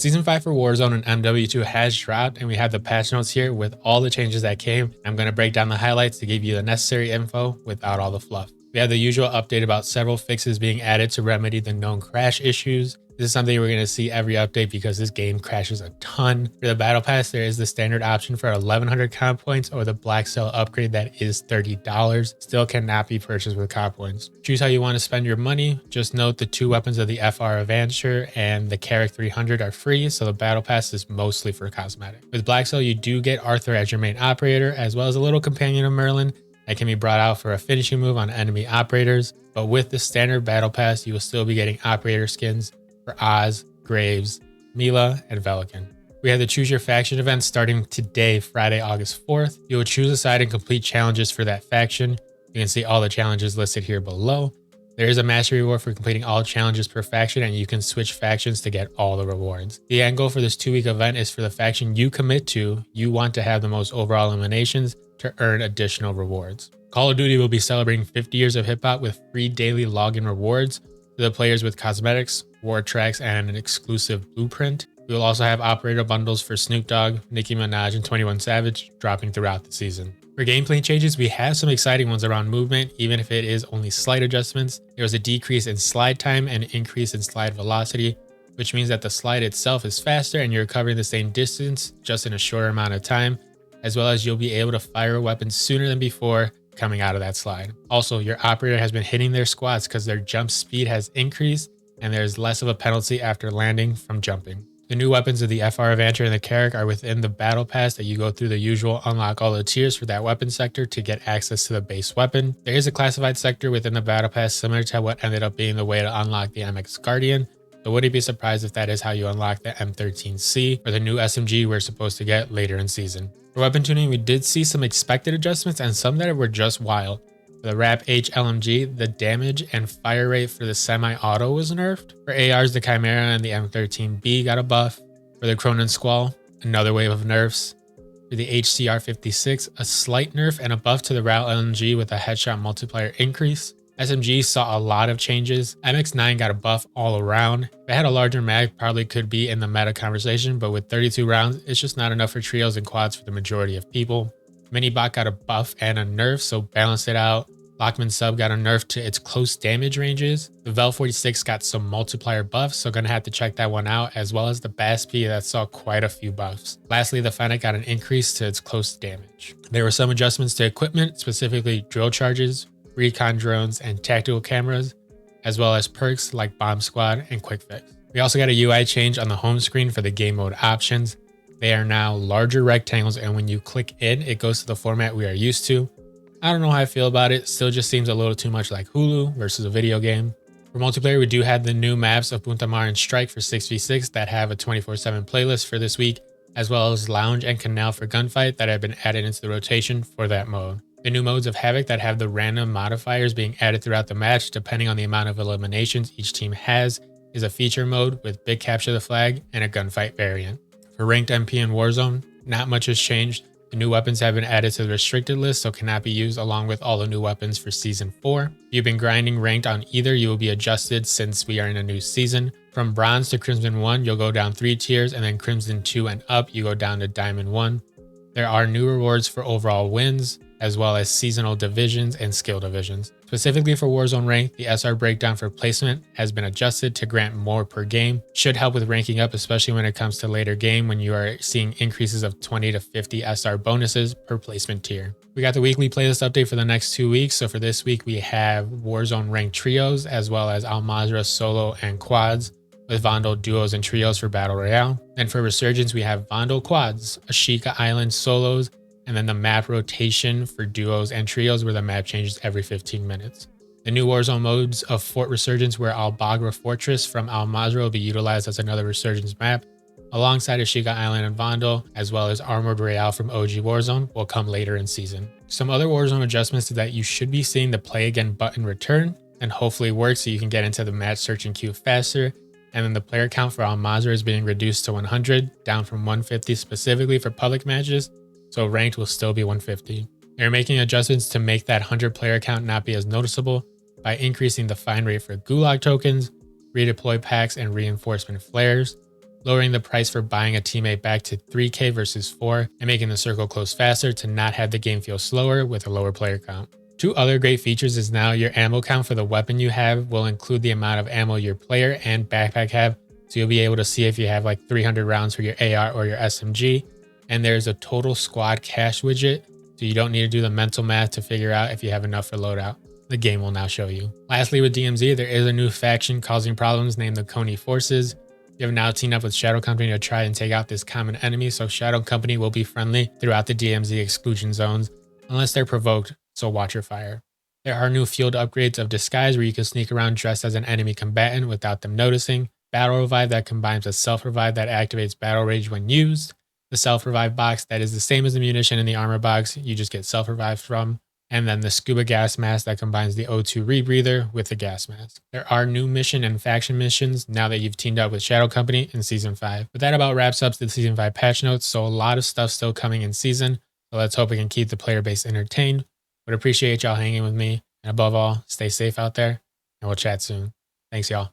Season 5 for Warzone and MW2 has dropped, and we have the patch notes here with all the changes that came. I'm going to break down the highlights to give you the necessary info without all the fluff. We have the usual update about several fixes being added to remedy the known crash issues. This is something we're going to see every update because this game crashes a ton. For the battle pass, there is the standard option for 1100 comp points or the BlackCell upgrade that is $30. Still cannot be purchased with comp points. Choose how you want to spend your money. Just note the 2 weapons of the FR Adventure and the Carrick 300 are free, so the battle pass is mostly for cosmetic. With BlackCell, you do get Arthur as your main operator, as well as a little companion of Merlin that can be brought out for a finishing move on enemy operators. But with the standard battle pass, you will still be getting operator skins for Oz, Graves, Mila, and Velikan. We have the Choose Your Faction event starting today, Friday, August 4th. You will choose a side and complete challenges for that faction. You can see all the challenges listed here below. There is a mastery reward for completing all challenges per faction, and you can switch factions to get all the rewards. The end goal for this 2-week event is for the faction you commit to, you want to have the most overall eliminations to earn additional rewards. Call of Duty will be celebrating 50 years of hip-hop with free daily login rewards to the players with cosmetics, war tracks, and an exclusive blueprint. We will also have operator bundles for Snoop Dogg, Nicki Minaj, and 21 Savage dropping throughout the season. For gameplay changes, we have some exciting ones around movement, even if it is only slight adjustments. There was a decrease in slide time and an increase in slide velocity, which means that the slide itself is faster and you're covering the same distance just in a shorter amount of time, as well as you'll be able to fire a weapon sooner than before coming out of that slide. Also, your operator has been hitting their squads because their jump speed has increased and there's less of a penalty after landing from jumping. The new weapons of the FR Adventure and the Carrick are within the battle pass that you go through the usual unlock all the tiers for that weapon sector to get access to the base weapon. There is a classified sector within the battle pass similar to what ended up being the way to unlock the MX Guardian. So wouldn't be surprised if that is how you unlock the M13C or the new SMG we're supposed to get later in season. For weapon tuning, we did see some expected adjustments and some that were just wild. For the RAP H LMG, the damage and fire rate for the semi-auto was nerfed. For ARs, the Chimera and the M13B got a buff. For the Cronin Squall, another wave of nerfs. For the HCR56, a slight nerf and a buff to the RAL LMG with a headshot multiplier increase. SMG saw a lot of changes. MX9 got a buff all around. If it had a larger mag, probably could be in the meta conversation, but with 32 rounds, it's just not enough for trios and quads for the majority of people. Minibot got a buff and a nerf, so balance it out. Lockman Sub got a nerf to its close damage ranges. The Vel 46 got some multiplier buffs, so gonna have to check that one out, as well as the BAS-P that saw quite a few buffs. Lastly, the Fennec got an increase to its close damage. There were some adjustments to equipment, specifically drill charges, recon drones, and tactical cameras, as well as perks like Bomb Squad and Quick Fix. We also got a UI change on the home screen for the game mode options. They are now larger rectangles, and when you click in, it goes to the format we are used to. I don't know how I feel about it. Still just seems a little too much like Hulu versus a video game. For multiplayer, we do have the new maps of Punta Mar and Strike for 6v6 that have a 24/7 playlist for this week, as well as Lounge and Canal for Gunfight that have been added into the rotation for that mode. The new modes of Havoc that have the random modifiers being added throughout the match depending on the amount of eliminations each team has is a feature mode with Big Capture the Flag and a gunfight variant. For Ranked MP and Warzone, not much has changed. The new weapons have been added to the restricted list, so cannot be used along with all the new weapons for Season 4. If you've been grinding ranked on either, you will be adjusted since we are in a new season. From Bronze to Crimson 1, you'll go down 3 tiers, and then Crimson 2 and up, you go down to Diamond 1. There are new rewards for overall wins, as well as seasonal divisions and skill divisions. Specifically for Warzone Ranked, the SR breakdown for placement has been adjusted to grant more per game. Should help with ranking up, especially when it comes to later game when you are seeing increases of 20 to 50 SR bonuses per placement tier. We got the weekly playlist update for the next 2 weeks. So for this week, we have Warzone Ranked trios, as well as Al Mazrah solo and quads, with Vandal duos and trios for Battle Royale. And for Resurgence, we have Vandal quads, Ashika Island solos, and then the map rotation for duos and trios where the map changes every 15 minutes. The new Warzone modes of Fort Resurgence where Al Bagra Fortress from Al Mazrah will be utilized as another Resurgence map, alongside Ashika Island and Vandal, as well as Armored Royale from OG Warzone will come later in season. Some other Warzone adjustments is that you should be seeing the play again button return and hopefully work so you can get into the match searching queue faster. And then the player count for Al Mazrah is being reduced to 100, down from 150 specifically for public matches, so ranked will still be 150. They're making adjustments to make that 100 player count not be as noticeable by increasing the fine rate for Gulag tokens, redeploy packs, and reinforcement flares. lowering the price for buying a teammate back to 3k versus 4, and making the circle close faster to not have the game feel slower with a lower player count. Two other great features is now your ammo count for the weapon you have will include the amount of ammo your player and backpack have, so you'll be able to see if you have like 300 rounds for your AR or your SMG. And there's a total squad cache widget, so you don't need to do the mental math to figure out if you have enough for loadout. The game will now show you. Lastly, with DMZ, there is a new faction causing problems named the Konni Forces. You have now teamed up with Shadow Company to try and take out this common enemy, so Shadow Company will be friendly throughout the DMZ exclusion zones, unless they're provoked, so watch your fire. There are new field upgrades of Disguise where you can sneak around dressed as an enemy combatant without them noticing, Battle Revive that combines a self-revive that activates Battle Rage when used, the self-revive box that is the same as the munition in the armor box, you just get self-revive from, and then the scuba gas mask that combines the O2 rebreather with the gas mask. There are new mission and faction missions now that you've teamed up with Shadow Company in Season 5. But that about wraps up the Season 5 patch notes, so a lot of stuff still coming in Season, so let's hope we can keep the player base entertained. Would appreciate y'all hanging with me, and above all, stay safe out there, and we'll chat soon. Thanks, y'all.